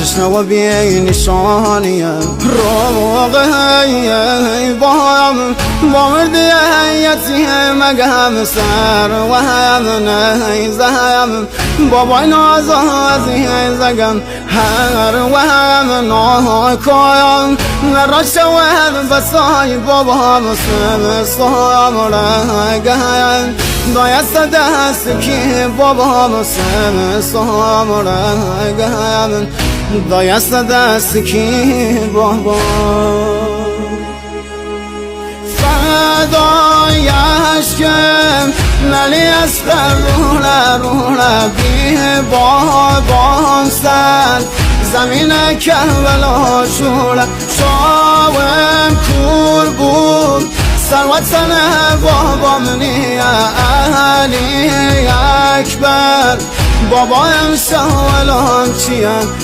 تشنه و بی نشانیه روغه با مردی یتیم گم سر و هم نیزم بابای نازازی زگم هر و هم ناکایم نراش و بسای بابا مسلم سام رگم دایست دست کی بابا مسلم سام رگم دایست دست کی بابا فدایش کم نلی است رونا بی بابام سر زمین کربلا شوره شاوم کور بود سروت سنه بابام نی علی اکبر بابایم شاولان چیم